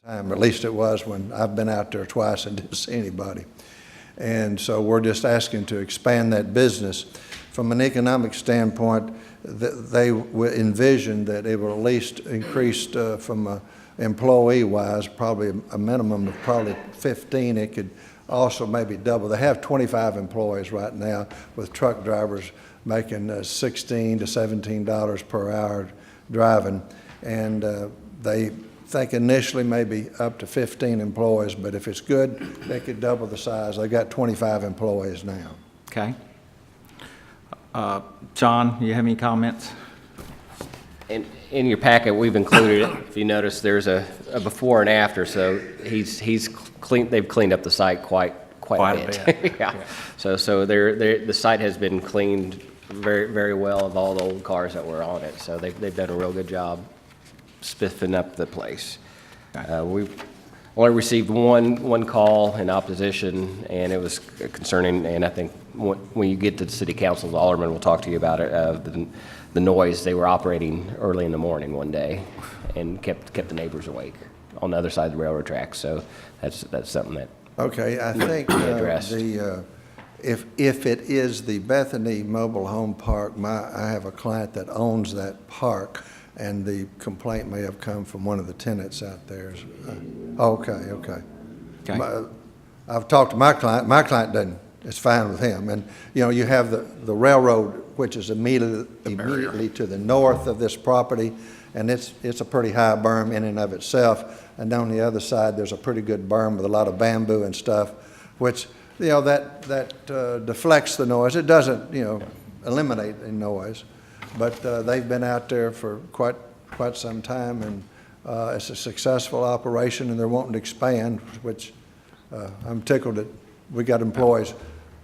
At least it was when I've been out there twice and didn't see anybody. And so we're just asking to expand that business. From an economic standpoint, they envision that it will at least increase from employee-wise, probably a minimum of probably 15. It could also maybe double. They have 25 employees right now, with truck drivers making $16 to $17 per hour driving. And they think initially maybe up to 15 employees, but if it's good, they could double the size. They got 25 employees now. Okay. John, you have any comments? In your packet, we've included it. If you notice, there's a before and after. So he's cleaned. They've cleaned up the site quite a bit. Yeah. So the site has been cleaned very well of all the old cars that were on it. So they've done a real good job spiffing up the place. We've only received one call in opposition, and it was concerning. And I think when you get to the city council, the alderman will talk to you about it. The noise. They were operating early in the morning one day, and kept the neighbors awake on the other side of the railroad tracks. So that's something that. Okay, I think if it is the Bethany Mobile Home Park, I have a client that owns that park, and the complaint may have come from one of the tenants out there. Okay. I've talked to my client. My client doesn't. It's fine with him. And you have the railroad, which is immediately to the north of this property, and it's a pretty high berm in and of itself. And on the other side, there's a pretty good berm with a lot of bamboo and stuff, which that deflects the noise. It doesn't eliminate the noise, but they've been out there for quite some time, and it's a successful operation, and they're wanting to expand, which I'm tickled that we got employees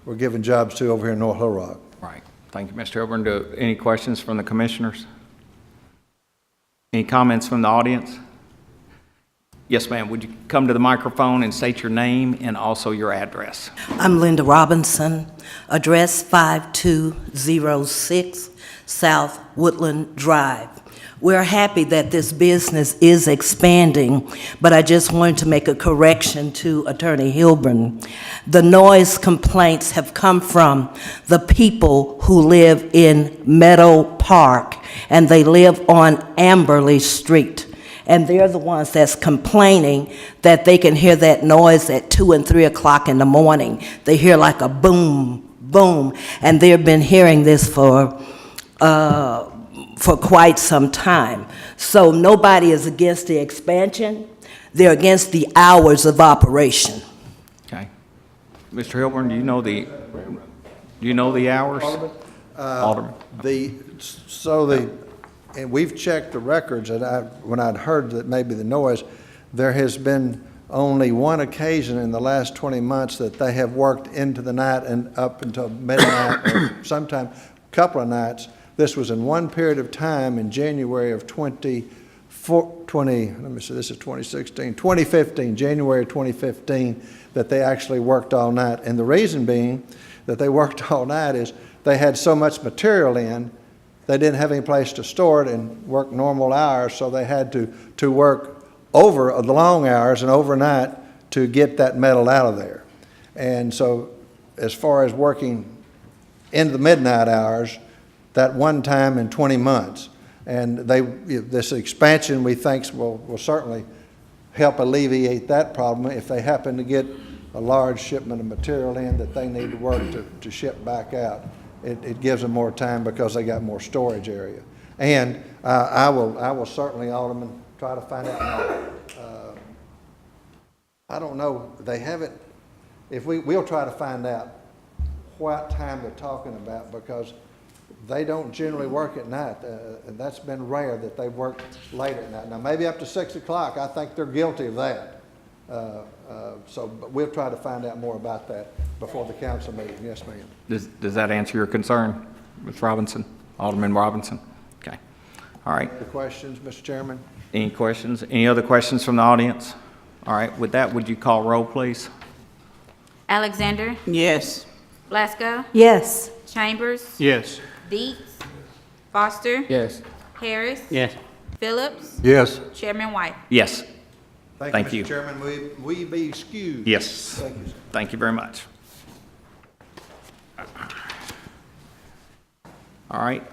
we're giving jobs to over here in North Little Rock. Right. Thank you, Mr. Hilburn. Any questions from the commissioners? Any comments from the audience? Yes, ma'am. Would you come to the microphone and state your name and also your address? I'm Linda Robinson, address 5206 South Woodland Drive. We're happy that this business is expanding, but I just wanted to make a correction to Attorney Hilburn. The noise complaints have come from the people who live in Meadow Park, and they live on Amberley Street. And they're the ones that's complaining that they can hear that noise at 2 and 3 o'clock in the morning. They hear like a boom, boom, and they've been hearing this for quite some time. So nobody is against the expansion. They're against the hours of operation. Okay. Mr. Hilburn, do you know the hours? Alderman. And we've checked the records, and when I'd heard that maybe the noise, there has been only one occasion in the last 20 months that they have worked into the night and up until midnight, or sometime a couple of nights. This was in one period of time in January of 2015, January of 2015, that they actually worked all night. And the reason being that they worked all night is they had so much material in, they didn't have any place to store it and work normal hours, so they had to work over the long hours and overnight to get that metal out of there. And so as far as working into the midnight hours, that one time in 20 months. And this expansion, we think, will certainly help alleviate that problem if they happen to get a large shipment of material in that they need to work to ship back out. It gives them more time because they got more storage area. And I will certainly, Alderman, try to find out. I don't know, they haven't, we'll try to find out what time they're talking about, because they don't generally work at night. And that's been rare that they work late at night. Now, maybe up to 6 o'clock, I think they're guilty of that. But we'll try to find out more about that before the council meeting. Yes, ma'am. Does that answer your concern, Ms. Robinson? Alderman Robinson? Okay. All right. Other questions, Mr. Chairman? Any questions? Any other questions from the audience? All right. With that, would you call roll, please? Alexander? Yes. Blasco? Yes. Chambers? Yes. Deets? Foster? Yes. Harris? Yes. Phillips? Yes. Chairman White? Yes. Thank you. Mr. Chairman. Will you be excused? Yes. Thank you, sir. Thank you very much. All right,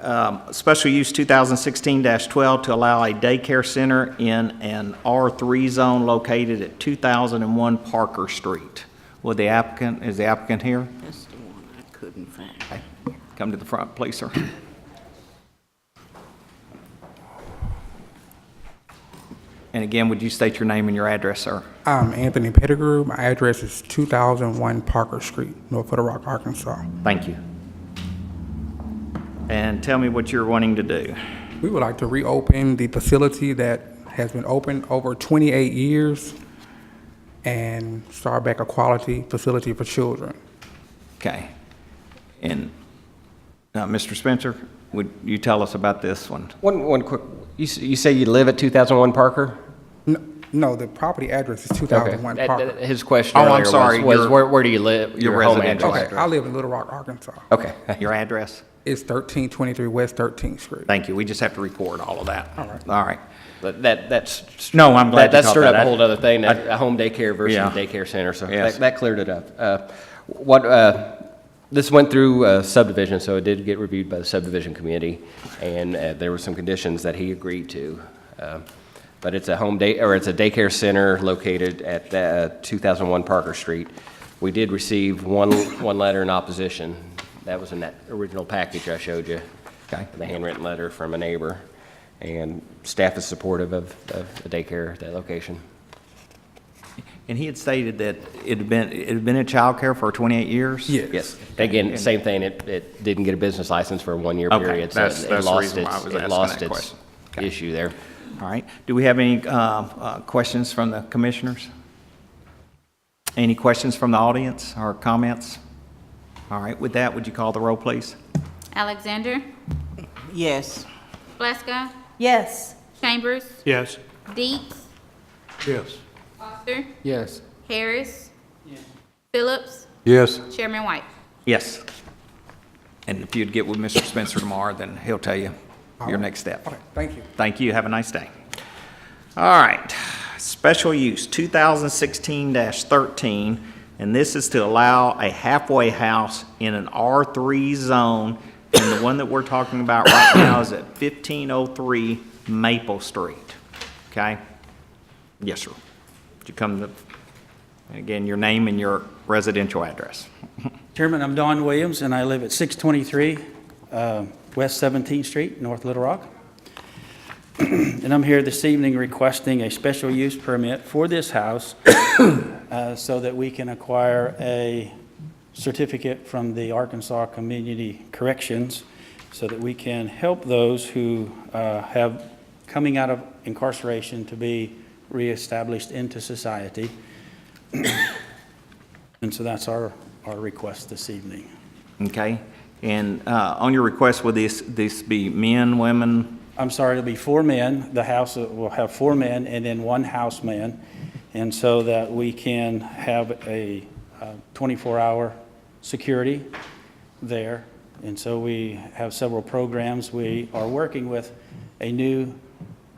special use 2016-12 to allow a daycare center in an R3 zone located at 2001 Parker Street. Is the applicant here? That's the one I couldn't find. Okay. Come to the front, please, sir. And again, would you state your name and your address, sir? I'm Anthony Pettigrew. My address is 2001 Parker Street, North Little Rock, Arkansas. Thank you. And tell me what you're wanting to do. We would like to reopen the facility that has been open over 28 years and start back a quality facility for children. Okay. And Mr. Spencer, would you tell us about this one? One quick, you say you live at 2001 Parker? No, the property address is 2001 Parker. His question Oh, I'm earlier sorry, was your- where do you live? your home residential address. Okay, I live in Little Rock, Arkansas. Okay. Your address? It's 1323 West 13th Street. Thank you. We just have to record all of that. All right. All right. But that's. No, I'm glad you That caught stirred that. up a whole other thing, a home daycare versus Yeah. a daycare center, so Yes. that cleared it up. This went through subdivision, so it did get reviewed by the subdivision committee, and there were some conditions that he agreed to. But it's a it's a daycare center located at 2001 Parker Street. We did receive one letter in opposition. That was in that original package I showed you. Okay. The handwritten letter from a neighbor. And staff is supportive of the daycare at that location. And he had stated that it had been in childcare for 28 years? Yes. Again, same thing, it didn't get a business license for a one-year Okay, period. so that's it the lost reason why I its- was it asking lost that its question. Okay. issue there. All right. Do we have any questions from the commissioners? Any questions from the audience or comments? All right. With that, would you call the roll, please? Alexander, Yes. Plasko, Yes. Chambers, Yes. Deets, Yes. Foster, Yes. Harris, Phillips, Yes. Chairman White. Yes. And if you'd get with Mr. Spencer tomorrow, then he'll tell you your next step. Okay, thank you. Thank you. Have a nice day. All right. Special use 2016-13, and this is to allow a halfway house in an R3 zone, and the one that we're talking about right now is at 1503 Maple Street. Okay? Yes, sir. Would you come to, again, your name and your residential address? Chairman, I'm Don Williams, and I live at 623 West 17th Street, North Little Rock. And I'm here this evening requesting a special use permit for this house so that we can acquire a certificate from the Arkansas Community Corrections so that we can help those who have coming out of incarceration to be reestablished into society. And so that's our request this evening. Okay? And on your request, will this be men, women? I'm sorry, it'll be 4 men. The house will have 4 men and then 1 houseman. And so that we can have a 24-hour security there. And so we have several programs. We are working with a new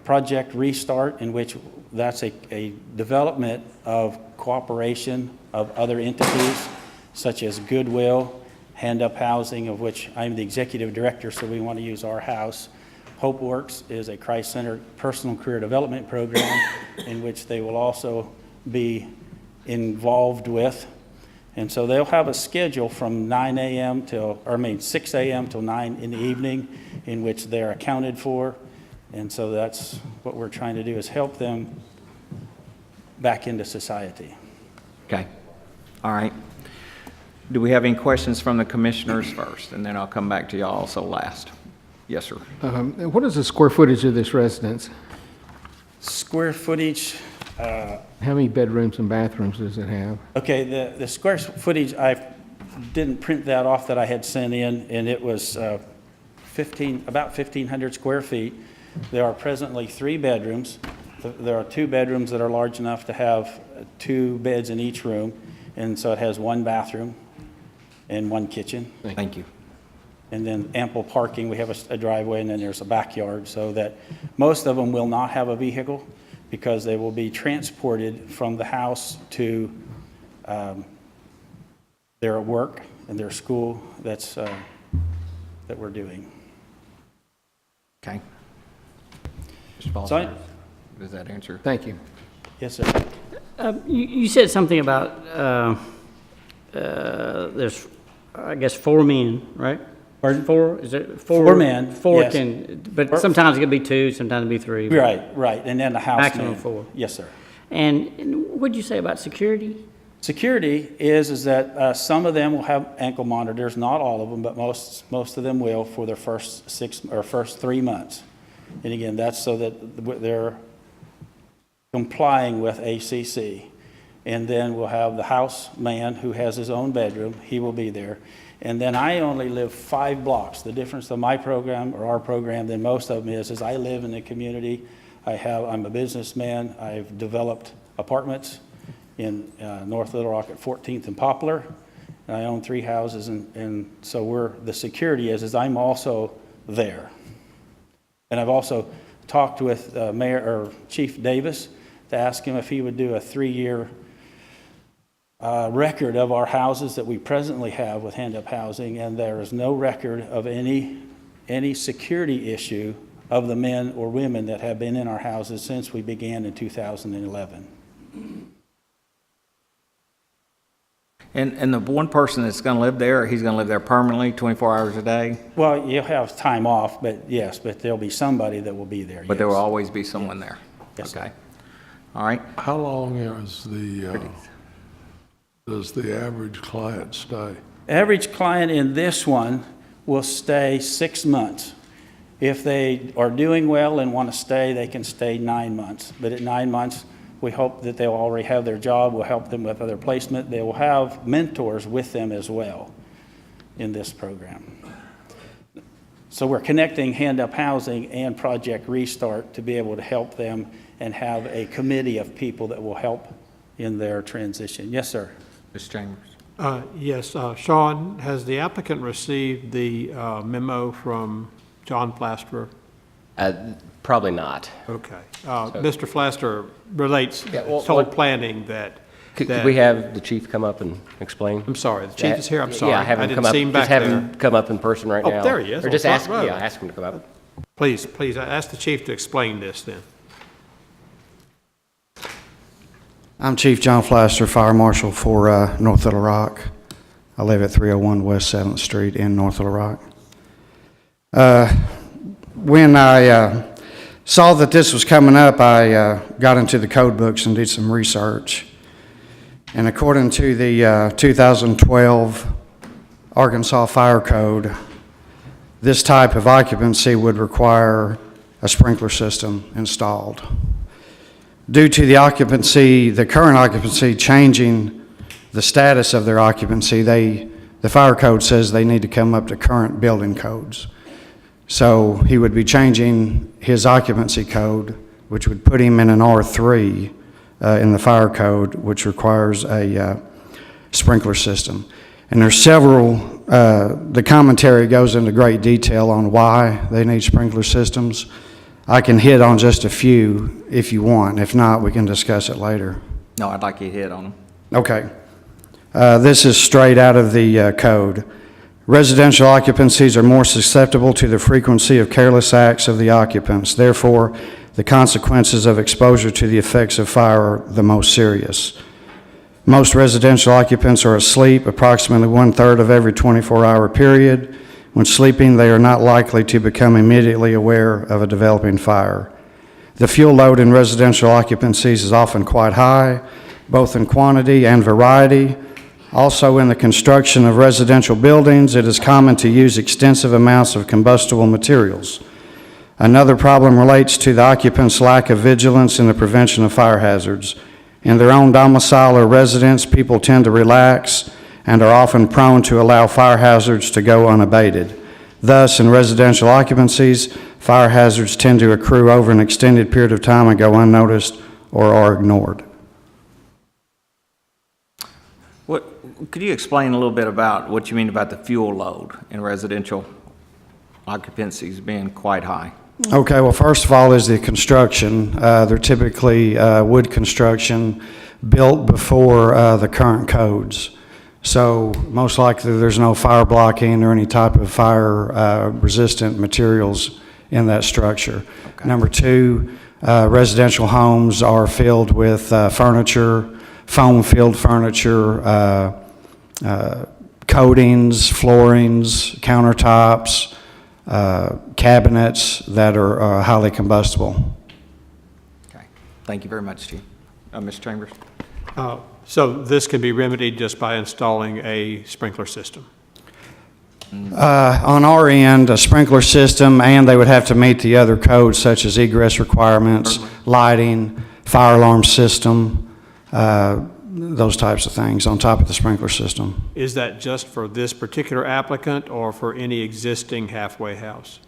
project Restart, in which that's a development of cooperation of other entities such as Goodwill, Hand Up Housing, of which I'm the executive director, so we want to use our house. HopeWorks is a Christ-centered personal career development program in which they will also be involved with. And so they'll have a schedule from 6 a.m. till 9 in the evening in which they're accounted for. And so that's what we're trying to do, is help them back into society. Okay. All right. Do we have any questions from the commissioners first? And then I'll come back to y'all also last. Yes, sir. What is the square footage of this residence? Square footage, How many bedrooms and bathrooms does it have? okay, the square footage, I didn't print that off that I had sent in, and it was about 1,500 square feet. There are presently 3 bedrooms. There are 2 bedrooms that are large enough to have 2 beds in each room, and so it has 1 bathroom and 1 kitchen. Thank you. And then ample parking. We have a driveway, and then there's a backyard, so that most of them will not have a vehicle. because they will be transported from the house to their work and their school that we're doing. Okay. Mr. So Foster, does that answer? Thank you. Yes, sir. You said something about, there's, I guess, 4 men, right? Pardon? 4, is it 4? 4 men, 4 yes. but sometimes it could be 2, sometimes it could be 3. but Right, and then the house Maximum man. 4. Yes, sir. And what'd you say about security? Security is that some of them will have ankle monitors, not all of them, but most of them will for their first 3 months. And again, that's so that they're complying with ACC. And then we'll have the house man who has his own bedroom, he will be there. And then I only live 5 blocks. The difference of my program or our program than most of them is I live in the community. I'm a businessman. I've developed apartments in North Little Rock at 14th and Poplar. And I own 3 houses, and so the security is I'm also there. And I've also talked with Chief Davis to ask him if he would do a 3-year record of our houses that we presently have with hand-up housing, and there is no record of any security issue of the men or women that have been in our houses since we began in 2011. And the one person that's going to live there, he's going to live there permanently, 24 hours a day? Well, you'll have time off, but yes, but there'll be somebody that will be there. But there will yes. always be someone there? Yes, Okay. All right. How long does the average client stay? Average client in this one will stay 6 months. If they are doing well and want to stay, they can stay 9 months. But at 9 months, we hope that they'll already have their job. We'll help them with other placement. They will have mentors with them as well in this program. So we're connecting Hand-Up Housing and Project Restart to be able to help them and have a committee of people that will help in their transition. Yes, sir. Mr. Chambers? Yes, Sean, has the applicant received the memo from John Plasterer? Probably not. Okay. Mr. Plasterer relates, Yeah, well, told what- planning that. Could that- we have the chief come up and explain? I'm sorry, the chief is here, I'm sorry. Yeah, have I him didn't come up, see him just back have there. him come up in person right Oh, now. there he is, Or on just front ask, row. yeah, ask him to come up. Please, ask the chief to explain this then. I'm Chief John Flaster, Fire Marshal for North Little Rock. I live at 301 West 7th Street in North Little Rock. When I saw that this was coming up, I got into the code books and did some research. And according to the 2012 Arkansas Fire Code, this type of occupancy would require a sprinkler system installed. Due to the current occupancy changing the status of their occupancy, the fire code says they need to come up to current building codes. So he would be changing his occupancy code, which would put him in an R3 in the fire code, which requires a sprinkler system. And there's several, the commentary goes into great detail on why they need sprinkler systems. I can hit on just a few if you want. If not, we can discuss it later. No, I'd like you to hit on them. Okay. This is straight out of the code. Residential occupancies are more susceptible to the frequency of careless acts of the occupants. Therefore, the consequences of exposure to the effects of fire are the most serious. Most residential occupants are asleep approximately 1/3 of every 24-hour period. When sleeping, they are not likely to become immediately aware of a developing fire. The fuel load in residential occupancies is often quite high, both in quantity and variety. Also, in the construction of residential buildings, it is common to use extensive amounts of combustible materials. Another problem relates to the occupants' lack of vigilance in the prevention of fire hazards. In their own domicile or residence, people tend to relax and are often prone to allow fire hazards to go unabated. Thus, in residential occupancies, fire hazards tend to accrue over an extended period of time and go unnoticed or are ignored. Could you explain a little bit about what you mean about the fuel load in residential occupancies being quite high? Okay, well, first of all is the construction. They're typically wood construction built before the current codes. So most likely there's no fire blocking or any type of fire resistant materials in that structure. Okay. Number two, residential homes are filled with furniture, foam-filled furniture, coatings, floorings, countertops, cabinets that are highly combustible. Okay. Thank you very much, Chief. Mr. Chambers? So this can be remedied just by installing a sprinkler system? On our end, a sprinkler system, and they would have to meet the other codes such as egress requirements, lighting, fire alarm system, those types of things on top of the sprinkler system. Is that just for this particular applicant or for any existing halfway house?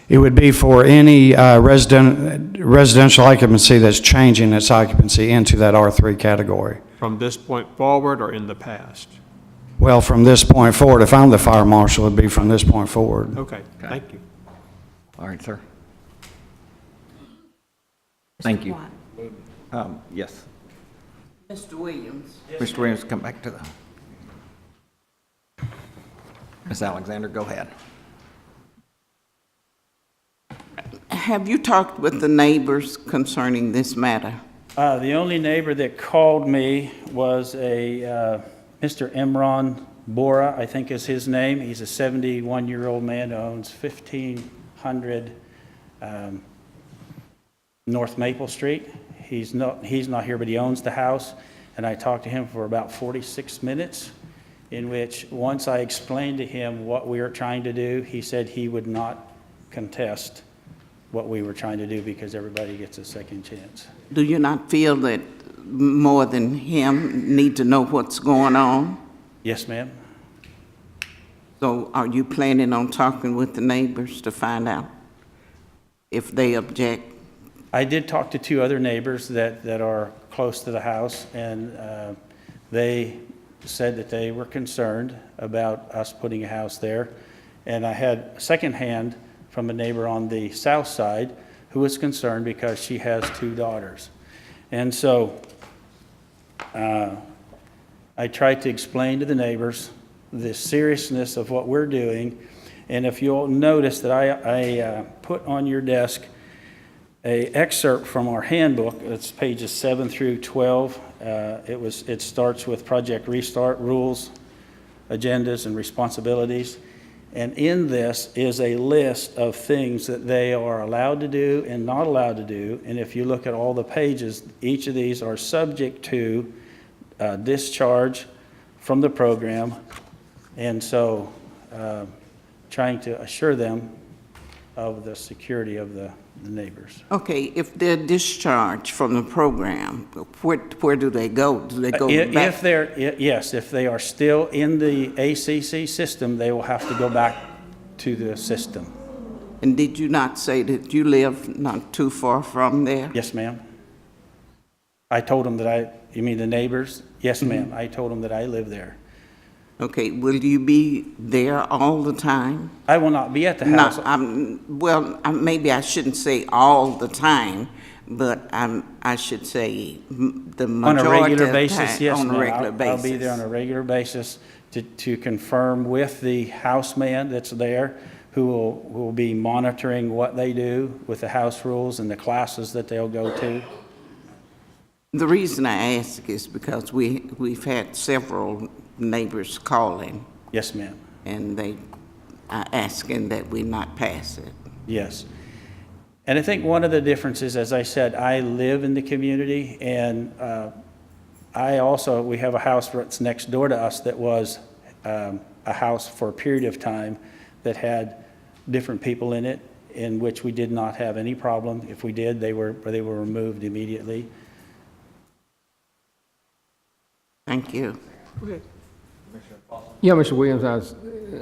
It would be for any residential occupancy that's changing its occupancy into that R3 category. From this point forward or in the past? Well, from this point forward, if I'm the fire marshal, it'd be from this point forward. Okay, thank you. All right, sir. Thank you. Yes. Mr. Williams. Mr. Williams, come back to the... Ms. Alexander, go ahead. Have you talked with the neighbors concerning this matter? The only neighbor that called me was a Mr. Imran Bora, I think is his name. He's a 71-year-old man who owns 1500 North Maple Street. He's not here, but he owns the house. And I talked to him for about 46 minutes, in which once I explained to him what we were trying to do, he said he would not contest what we were trying to do because everybody gets a second chance. Do you not feel that more than him need to know what's going on? Yes, ma'am. So are you planning on talking with the neighbors to find out if they object? I did talk to two other neighbors that are close to the house, and they said that they were concerned about us putting a house there. And I had a second hand from a neighbor on the south side who was concerned because she has two daughters. And so I tried to explain to the neighbors the seriousness of what we're doing. And if you'll notice that I put on your desk an excerpt from our handbook. It's pages 7 through 12. It starts with Project Restart, rules, agendas, and responsibilities. And in this is a list of things that they are allowed to do and not allowed to do. And if you look at all the pages, each of these are subject to discharge from the program. And so trying to assure them of the security of the neighbors. Okay, if they're discharged from the program, where do they go? Do they go back? Yes, if they are still in the ACC system, they will have to go back to the system. And did you not say that you live not too far from there? Yes, ma'am. I told them that you mean the neighbors? Yes, ma'am. I told them that I live there. Okay, will you be there all the time? I will not be at the house. Maybe I shouldn't say all the time, but I should say the majority on a regular of basis, time, yes, on a ma'am. regular basis. I'll be there on a regular basis to confirm with the houseman that's there, who will be monitoring what they do with the house rules and the classes that they'll go to. The reason I ask is because we've had several neighbors calling. Yes, ma'am. And they are asking that we not pass it. Yes. And I think one of the differences, as I said, I live in the community, and we have a house that's next door to us that was a house for a period of time that had different people in it, in which we did not have any problem. If we did, they were removed immediately. Thank you. Okay. Yeah, Mr. Williams,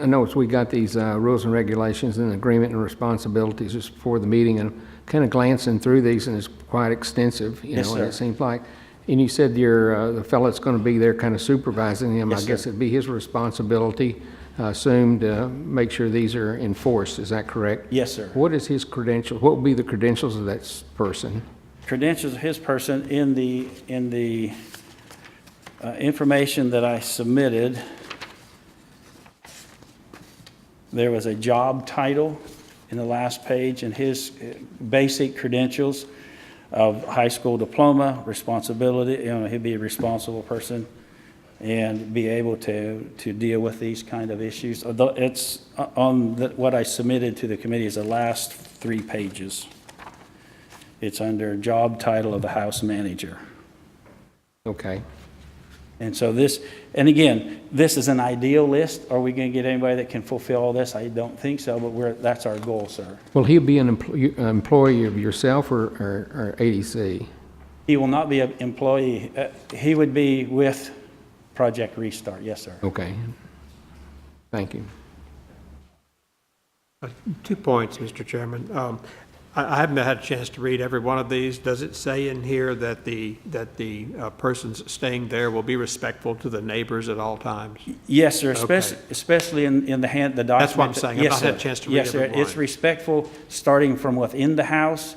I noticed we got these rules and regulations and agreement and responsibilities just before the meeting, and kind of glancing through these, and it's quite extensive, Yes, and sir. it seems like. And you said the fellow that's going to be there kind of supervising him. Yes, I guess sir. it'd be his responsibility I assume, to make sure these are enforced. Is that correct? Yes, sir. What is his credentials? What would be the credentials of that person? Credentials of his person in the information that I submitted, there was a job title in the last page, and his basic credentials of high school diploma, responsibility, he'd be a responsible person and be able to deal with these kind of issues. Although it's on what I submitted to the committee is the last 3 pages. It's under job title of the house manager. Okay. And so this, and again, this is an ideal list. Are we going to get anybody that can fulfill all this? I don't think so, but that's our goal, sir. Will he be an employee of yourself or ADC? He will not be an employee. He would be with Project Restart. Yes, sir. Okay. Thank you. 2 points, Mr. Chairman. I haven't had a chance to read every one of these. Does it say in here that the persons staying there will be respectful to the neighbors at all times? Yes, sir, Okay. especially in the document. That's what I'm saying. I've not had a chance to read Yes, sir, every it's line. respectful, starting from within the house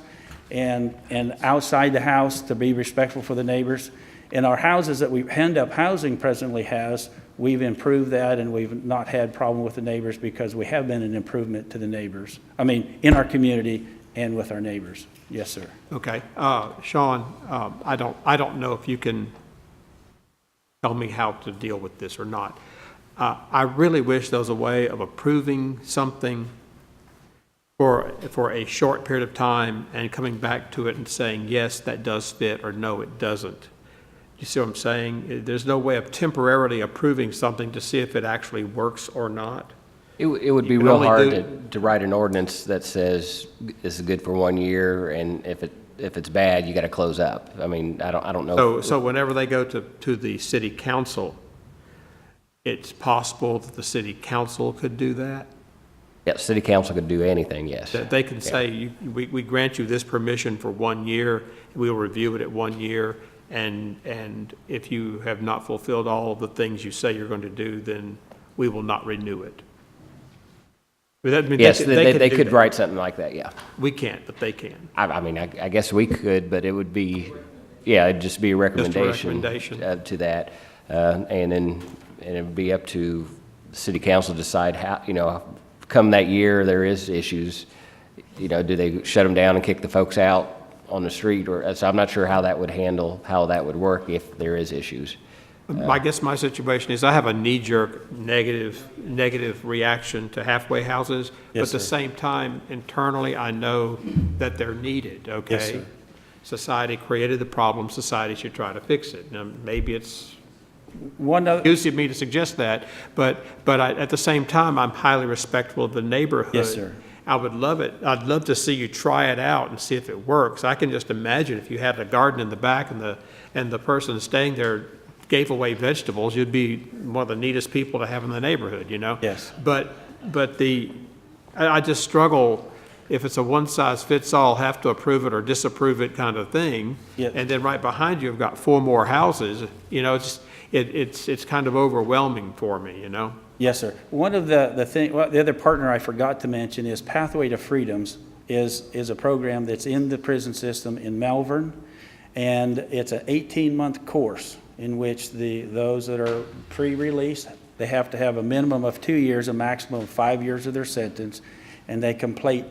and outside the house, to be respectful for the neighbors. In our houses that we Hand Up Housing presently has, we've improved that, and we've not had problem with the neighbors because we have been an improvement to the neighbors. I mean, in our community and with our neighbors. Yes, sir. Okay. Sean, I don't know if you can tell me how to deal with this or not. I really wish there was a way of approving something for a short period of time and coming back to it and saying, yes, that does fit, or no, it doesn't. You see what I'm saying? There's no way of temporarily approving something to see if it actually works or not. It would be You can real only hard to write an ordinance that says this is good for 1 year, and if it's bad, you got to close up. I mean, I don't know. So whenever they go to the city council, it's possible that the city council could do that? Yeah, city council could do anything, yes. That they can say, we grant you this permission for 1 year, we'll review it at 1 year, and if you have not fulfilled all of the things you say you're going to do, then we will not renew it. Yes, they could write something like that, yeah. We can't, but they can. I mean, I guess we could, but it would be, yeah, it'd just be a recommendation. To that. And then it would be up to the city council to decide how, come that year, there is issues, do they shut them down and kick the folks out on the street? Or, so I'm not sure how that would work if there is issues. I guess my situation is I have a knee-jerk negative reaction to halfway houses, but at the same time, internally, I know that they're needed, okay? Yes, sir. Society created the problem, society should try to fix it. Now, maybe it's One other, easy of me to suggest that, but at the same time, I'm highly respectful of the neighborhood. Yes, sir. I would love it. I'd love to see you try it out and see if it works. I can just imagine if you had a garden in the back and the person staying there gave away vegetables, you'd be one of the neatest people to have in the neighborhood, Yes. But I just struggle if it's a one-size-fits-all, have to approve it or disapprove it kind of thing. Yeah. And then right behind you, you've got 4 more houses, it's kind of overwhelming for me, Yes, sir. One of the other partner I forgot to mention is Pathway to Freedoms is a program that's in the prison system in Malvern, and it's an 18-month course in which those that are pre-release, they have to have a minimum of 2 years, a maximum of 5 years of their sentence, and they complete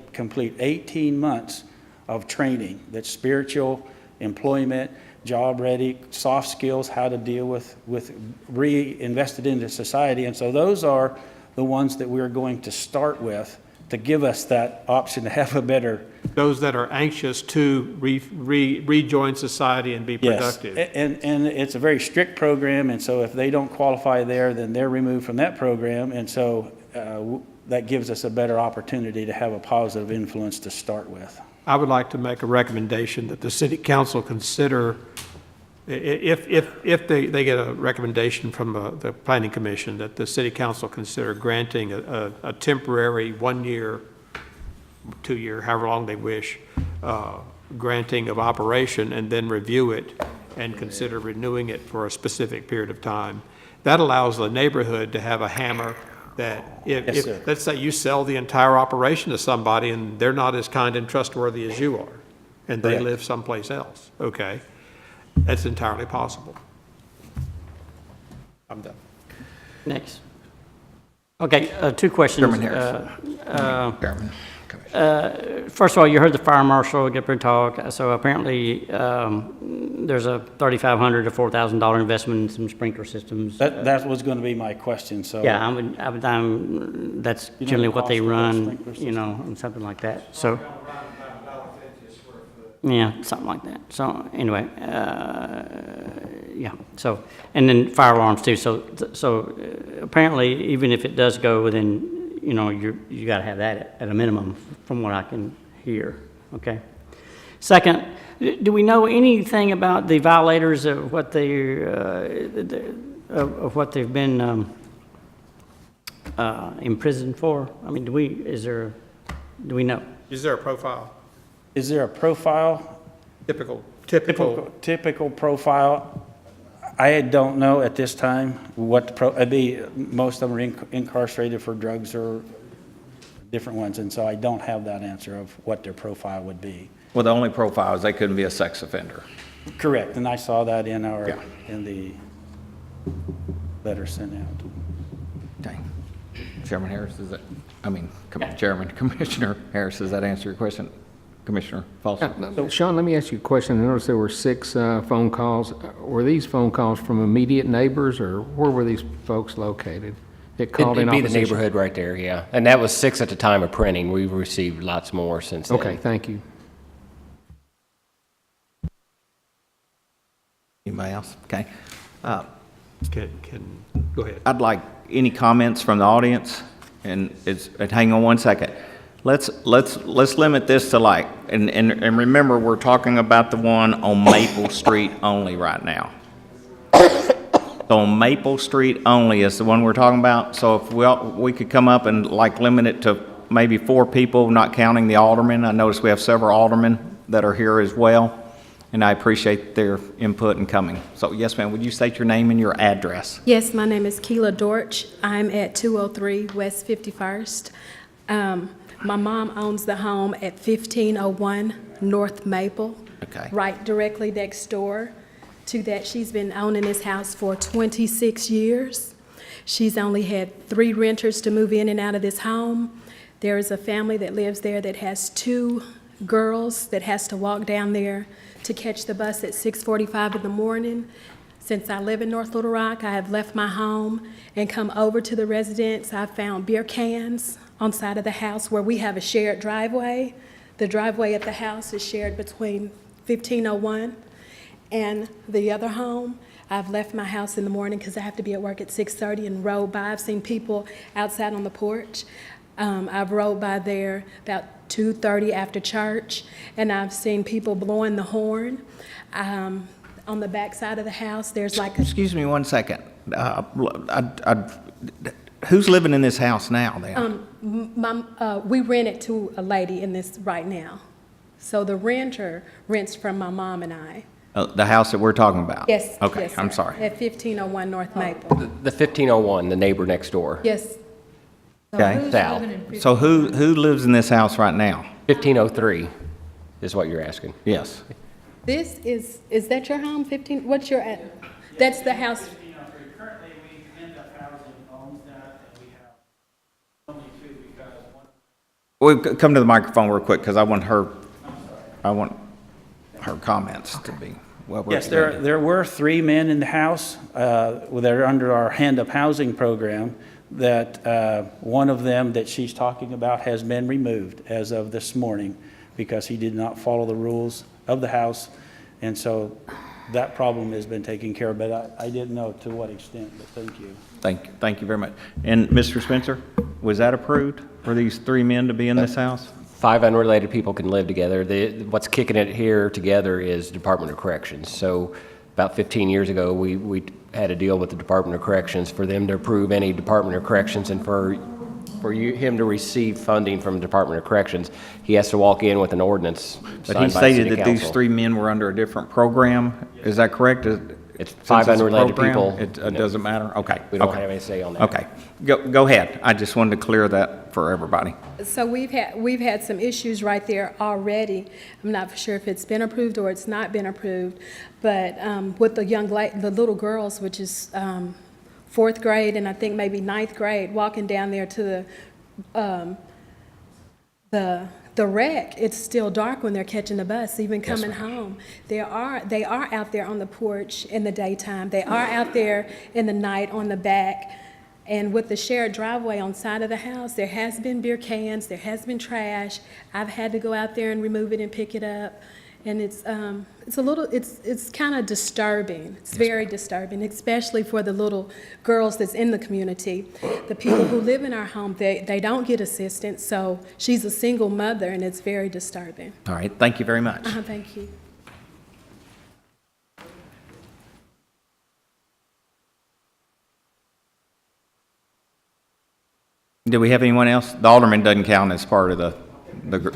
18 months of training that's spiritual, employment, job ready, soft skills, how to deal with reinvested into society. And so those are the ones that we're going to start with to give us that option to have a better. Those that are anxious to rejoin society and be productive. Yes, and it's a very strict program, and so if they don't qualify there, then they're removed from that program, and so that gives us a better opportunity to have a positive influence to start with. I would like to make a recommendation that the city council consider, if they get a recommendation from the planning commission, that the city council consider granting a temporary 1 year, 2 year, however long they wish, granting of operation, and then review it and consider renewing it for a specific period of time. That allows the neighborhood to have a hammer That Yes, sir. let's say you sell the entire operation to somebody and they're not as kind and trustworthy as you are, and they Correct. live someplace else, okay? That's entirely possible. I'm done. Next. Okay, two questions. Chairman Harris. Chairman. First of all, you heard the fire marshal get up talk, so apparently there's a $3,500 to $4,000 investment in some sprinkler systems. That was going to be my question, so. Yeah, that's You know generally the what they cost of those run, sprinkler you know, and something like that, so. Yeah, something like that. So anyway, yeah, so, and then fire alarms too. So apparently, even if it does go within, you know, you got to have that at a minimum from what I can hear, okay? Second, do we know anything about the violators of what they've been imprisoned for? I mean, do we know? Is there a profile? Is there a profile? Typical Profile? I don't know at this time what most of them are incarcerated for drugs or different ones, and so I don't have that answer of what their profile would be. Well, the only profile is they couldn't be a sex offender. Correct, and I saw that in Yeah. in the letter sent out. Okay. Chairman Harris, Chairman, Commissioner Harris, does that answer your question? Commissioner Folsom? Sean, let me ask you a question. I noticed there were 6 phone calls. Were these phone calls from immediate neighbors, or where were these folks located that called in It'd be the opposition? neighborhood right there, yeah. And that was 6 at the time of printing. We've received lots more since then. Okay, thank you. Anybody else? Okay. Go ahead. I'd like any comments from the audience, and hang on one second. Let's limit this to and remember, we're talking about the one on Maple Street only right now. So on Maple Street only is the one we're talking about. So if we could come up and limit it to maybe 4 people, not counting the aldermen. I notice we have several aldermen that are here as well, and I appreciate their input and coming. So yes, ma'am, would you state your name and your address? Yes, my name is Keela Dortch. I'm at 203 West 51st. My mom owns the home at 1501 North Maple. Okay. Right directly next door to that. She's been owning this house for 26 years. She's only had 3 renters to move in and out of this home. There is a family that lives there that has 2 girls that has to walk down there to catch the bus at 6:45 in the morning. Since I live in North Little Rock, I have left my home and come over to the residence. I found beer cans on the side of the house where we have a shared driveway. The driveway at the house is shared between 1501 and the other home. I've left my house in the morning because I have to be at work at 6:30 and rode by. I've seen people outside on the porch. I've rode by there about 2:30 after church, and I've seen people blowing the horn. On the back side of the house, there's like a... Excuse me one second. Who's living in this house now then? We rent it to a lady in this right now. So the renter rents from my mom and I. The house that we're talking about? Yes. Okay, yes, I'm sir. sorry. At 1501 North Maple. The 1501, the neighbor next door. Yes. Okay. Sal. So who lives in this house right now? 1503 is what you're asking. Yes. This is that your home, 15, what's your, that's the house? Currently, we end up housing owns that, and we have only 2 because one. We'll come to the microphone real quick because I want her comments to be well Yes, represented. there were 3 men in the house that are under our hand-up housing program that one of them that she's talking about has been removed as of this morning because he did not follow the rules of the house, and so that problem has been taken care of, but I didn't know to what extent, but thank you. Thank you very much. And Mr. Spencer, was that approved for these 3 men to be in this house? 5 unrelated people can live together. What's kicking it here together is Department of Corrections. So about 15 years ago, we had a deal with the Department of Corrections for them to approve any Department of Corrections, and for him to receive funding from the Department of Corrections, he has to walk in with an ordinance But he signed by the stated city that these council. 3 men were under a different program. Is that correct? It's since five a unrelated program, people. It doesn't matter? Okay. We don't okay. have any say on that. Okay. Go ahead. I just wanted to clear that for everybody. So we've had some issues right there already. I'm not sure if it's been approved or it's not been approved, but with the little girls, which is fourth grade and I think maybe ninth grade, walking down there to the wreck, it's still dark when they're catching the bus, even coming home. They are out there on the porch in the daytime. They are out there in the night on the back. And with the shared driveway on side of the house, there has been beer cans, there has been trash. I've had to go out there and remove it and pick it up. And it's kind of disturbing. It's very disturbing, especially for the little girls that's in the community. The people who live in our home, they don't get assistance, so she's a single mother, and it's very disturbing. All right. Thank you very much. Thank you. Do we have anyone else? The alderman doesn't count as part of the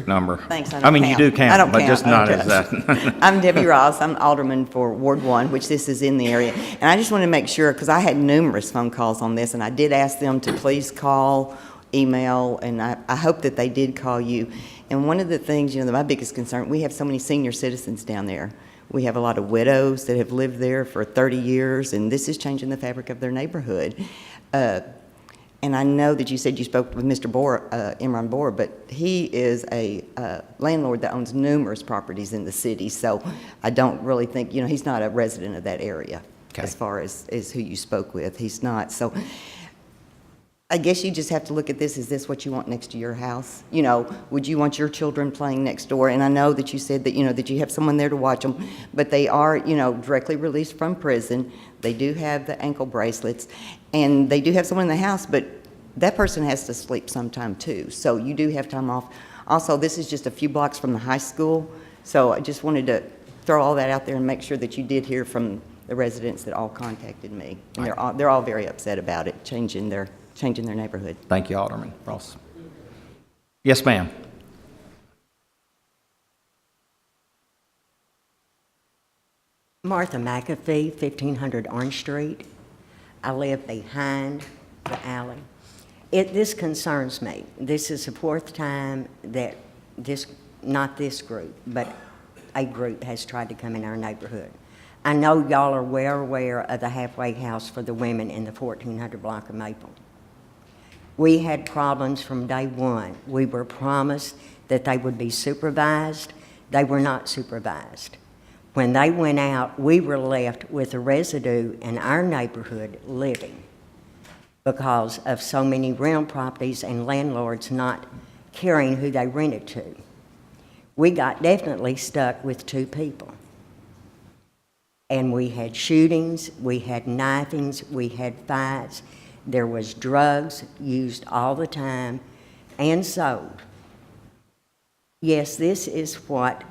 number. Thanks, I mean, you do count, I don't but count, just I not don't as count. that. I'm Debbie Ross. I'm alderman for Ward 1, which this is in the area. And I just want to make sure, because I had numerous phone calls on this, and I did ask them to please call, email, and I hope that they did call you. And one of the things, my biggest concern, we have so many senior citizens down there. We have a lot of widows that have lived there for 30 years, and this is changing the fabric of their neighborhood. And I know that you said you spoke with Mr. Imran Boer, but he is a landlord that owns numerous properties in the city, so I don't really think, he's not a resident of that area as far as who you spoke with. He's not. So I guess you just have to look at this. Is this what you want next to your house? Would you want your children playing next door? And I know that you said that, that you have someone there to watch them, but they are, directly released from prison. They do have the ankle bracelets, and they do have someone in the house, but that person has to sleep sometime too. So you do have time off. Also, this is just a few blocks from the high school, so I just wanted to throw all that out there and make sure that you did hear from the residents that all contacted me. And they're all very upset about it, changing their neighborhood. Thank you, Alderman Ross. Yes, ma'am. Martha McAfee, 1500 Orange Street. I live behind the alley. This concerns me. This is the fourth time that not this group, but a group has tried to come in our neighborhood. I know y'all are well aware of the halfway house for the women in the 1400 block of Maple. We had problems from day one. We were promised that they would be supervised. They were not supervised. When they went out, we were left with the residue in our neighborhood living because of so many rental properties and landlords not caring who they rented to. We got definitely stuck with 2 people. And we had shootings, we had knifings, we had fights. There was drugs used all the time and sold. Yes, this is what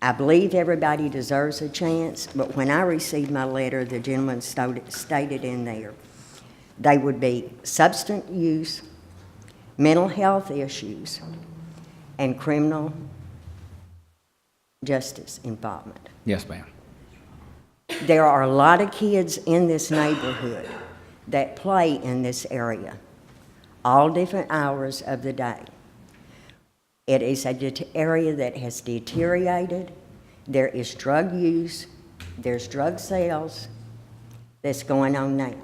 I believe everybody deserves a chance, but when I received my letter, the gentleman stated in there, they would be substance use, mental health issues, and criminal justice involvement. Yes, ma'am. There are a lot of kids in this neighborhood that play in this area, all different hours of the day. It is an area that has deteriorated. There is drug use. There's drug sales that's going on now.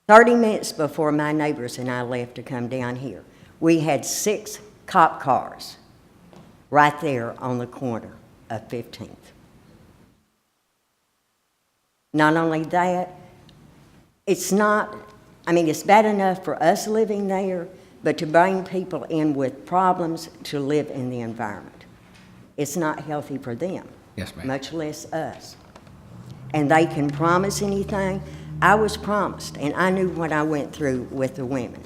30 minutes before my neighbors and I left to come down here, we had 6 cop cars right there on the corner of 15th. Not only that, it's bad enough for us living there, but to bring people in with problems to live in the environment. It's not healthy for them, yes, ma'am. Much less us. And they can promise anything. I was promised, and I knew what I went through with the women.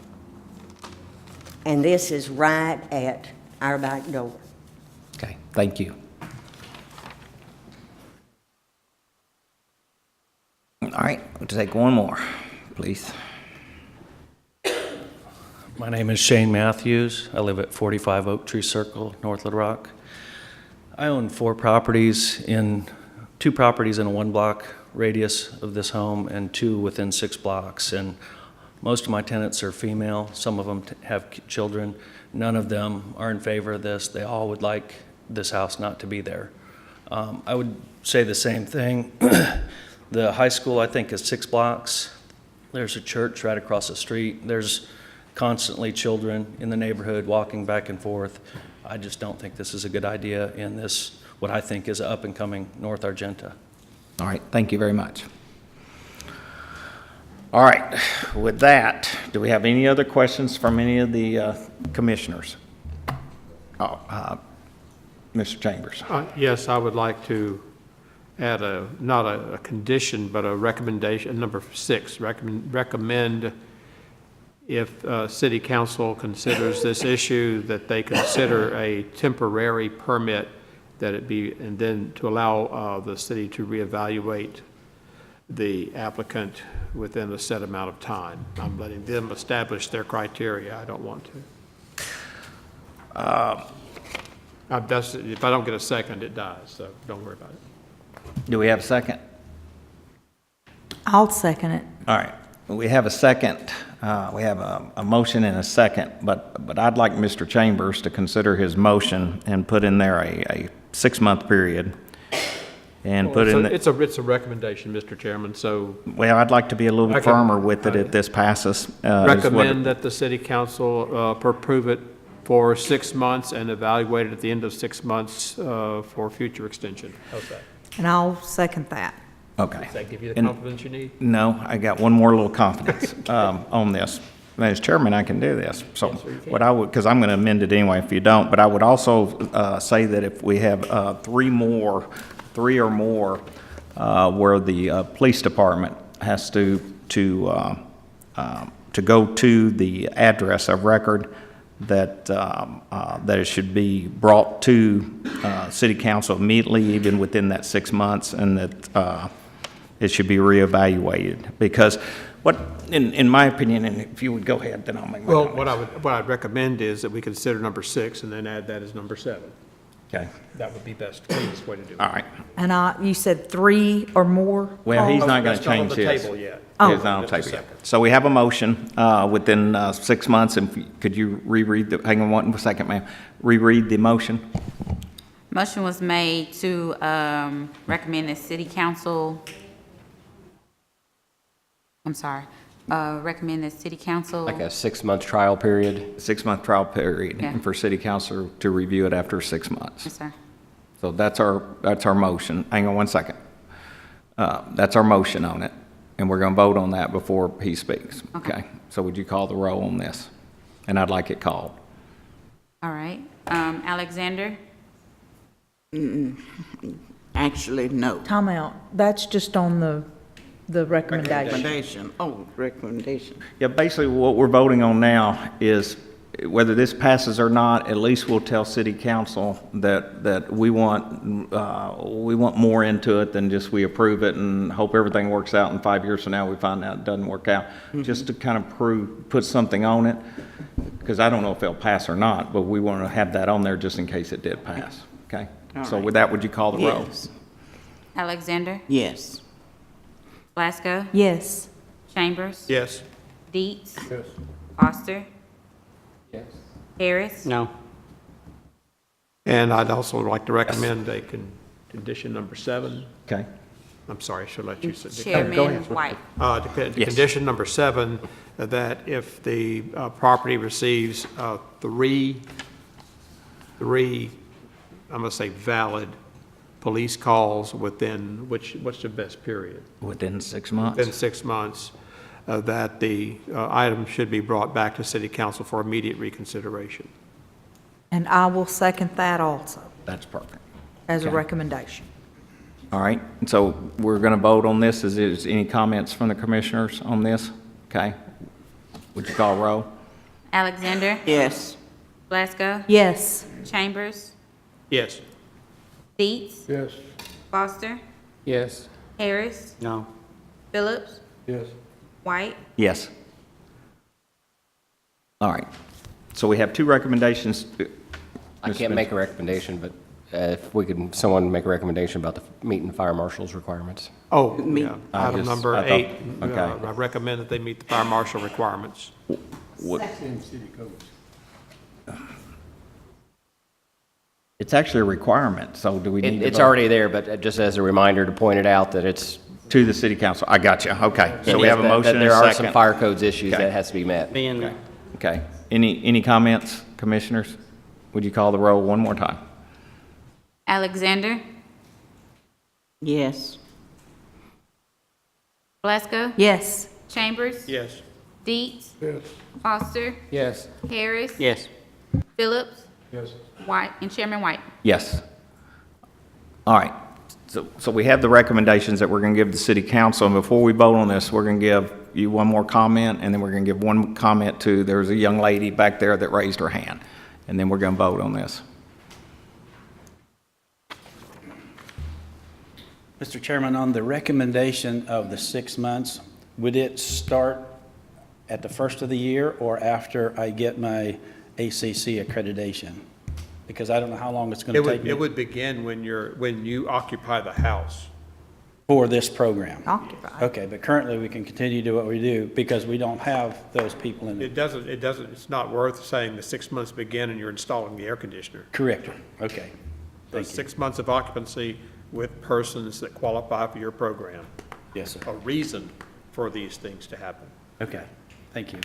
And this is right at our back door. Okay, thank you. All right, we'll take one more, please. My name is Shane Matthews. I live at 45 Oak Tree Circle, North Little Rock. I own 2 properties in a 1 block radius of this home and 2 within 6 blocks. And most of my tenants are female. Some of them have children. None of them are in favor of this. They all would like this house not to be there. I would say the same thing. The high school, I think, is 6 blocks. There's a church right across the street. There's constantly children in the neighborhood walking back and forth. I just don't think this is a good idea in this, what I think is up-and-coming North Argenta. All right, thank you very much. All right, with that, do we have any other questions from any of the commissioners? Mr. Chambers. Yes, I would like to add not a condition, but a recommendation, number 6, recommend if city council considers this issue, that they consider a temporary permit, that it be, and then to allow the city to reevaluate the applicant within a set amount of time. I'm letting them establish their criteria. I don't want to. If I don't get a second, it dies, so don't worry about it. Do we have a second? I'll second it. All right, we have a second. We have a motion and a second, but I'd like Mr. Chambers to consider his motion and put in there a 6-month period. And put in. It's a recommendation, Mr. Chairman, so. Well, I'd like to be a little bit firmer with it if this passes. Recommend that the city council approve it for 6 months and evaluate it at the end of 6 months for future extension. How's that? And I'll second that. Okay. Does that give you the confidence you need? No, I got one more little confidence on this. As chairman, I can do this. So what I would, because I'm going to amend it anyway if you don't, but I would also say that if we have 3 or more where the police department has to go to the address of record, that it should be brought to city council immediately, even within that 6 months, and that it should be reevaluated. Because in my opinion, and if you would go ahead, then I'll make my comments. Well, what I'd recommend is that we consider number 6 and then add that as number 7. Okay. That would be best, cleanest way to do it. All right. And you said 3 or more? Well, he's not going That's to change not on the his. table yet. It's not on the table yet. So we have a motion within 6 months, and could you reread hang on one second, ma'am. Reread the motion. Motion was made to recommend that city council, recommend that city council. Like a 6-month trial period? 6-month trial period, Yeah. and for city council to review it after 6 months. Yes, sir. So that's our motion. Hang on one second. That's our motion on it, and we're going to vote on that before he speaks. Okay. So would you call the roll on this? And I'd like it called. All right. Alexander? Actually, no. Time out. That's just on the recommendation. Recommendation. Yeah, basically what we're voting on now is whether this passes or not, at least we'll tell city council that we want more into it than just we approve it and hope everything works out, and 5 years from now we find out it doesn't work out. Just to kind of put something on it, because I don't know if it'll pass or not, but we want to have that on there just in case it did pass. Okay? So with that, would you call the roll? Yes. Alexander? Yes. Blasco? Yes. Chambers? Yes. Dietz? Yes. Foster? Yes. Harris? No. And I'd also like to recommend a condition number 7. Okay. I'm sorry, I should let you say. Chairman White? Yes. Condition number 7, that if the property receives 3, I'm going to say valid police calls within, what's the best period? Within 6 months. Within 6 months, that the item should be brought back to city council for immediate reconsideration. And I will second that also That's perfect. as a Okay. recommendation. All right, and so we're going to vote on this. Is there any comments from the commissioners on this? Okay. Would you call roll? Alexander? Yes. Blasco? Yes. Chambers? Yes. Dietz? Yes. Foster? Yes. Harris? No. Phillips? Yes. White? Yes. All right. So we have 2 recommendations. I can't make a recommendation, but if we could, someone make a recommendation about the meeting the fire marshal's requirements. Oh, Me- yeah, item just- number I thought- 8. okay. I recommend that they meet the fire marshal requirements. It's actually a requirement, so do we need to It's vote? already there, but just as a reminder to point it out that it's. To the city council. I got you. Okay. So we have a that- motion that and a there are second. some fire codes issues Okay. that has to be met. Being, Okay. Any comments, commissioners? Would you call the roll one more time? Alexander, Yes. Glasgow, Yes. Chambers, Yes. Deets, Foster, Yes. Harris, yes. Phillips, Yes. White, and Chairman White. Yes. All right. So we have the recommendations that we're going to give the city council, and before we vote on this, we're going to give you one more comment, and then we're going to give one comment to, there's a young lady back there that raised her hand, and then we're going to vote on this. Mr. Chairman, on the recommendation of the 6 months, would it start at the first of the year or after I get my ACC accreditation? Because I don't know how long it's going to take me. It would begin when you occupy the house. For this program? Occupy. Okay, but currently we can continue to do what we do because we don't have those people in It it. doesn't, it's not worth saying the 6 months begin and you're installing the air conditioner. Correct. Okay. There's Thank you. 6 months of occupancy with persons that qualify for your program. Yes, sir. A reason for these things to happen. Okay. Thank you.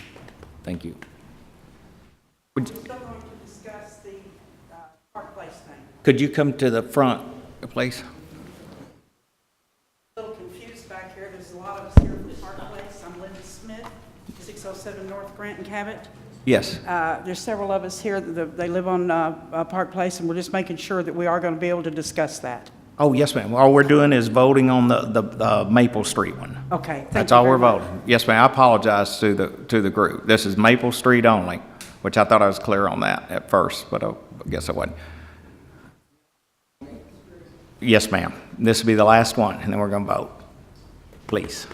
Thank you. Still going to discuss the Park Place thing. Could you come to the front, please? A little confused back here. There's a lot of us here from Park Place. I'm Linda Smith, 607 North Grant and Cabot. Yes. There's several of us here, they live on Park Place, and we're just making sure that we are going to be able to discuss that. Oh, yes, ma'am. All we're doing is voting on the Maple Street one. Okay, thank you. That's all we're very much. voting. Yes, ma'am. I apologize to the group. This is Maple Street only, which I thought I was clear on that at first, but I guess I wasn't. Yes, ma'am. This will be the last one, and then we're going to vote. Please.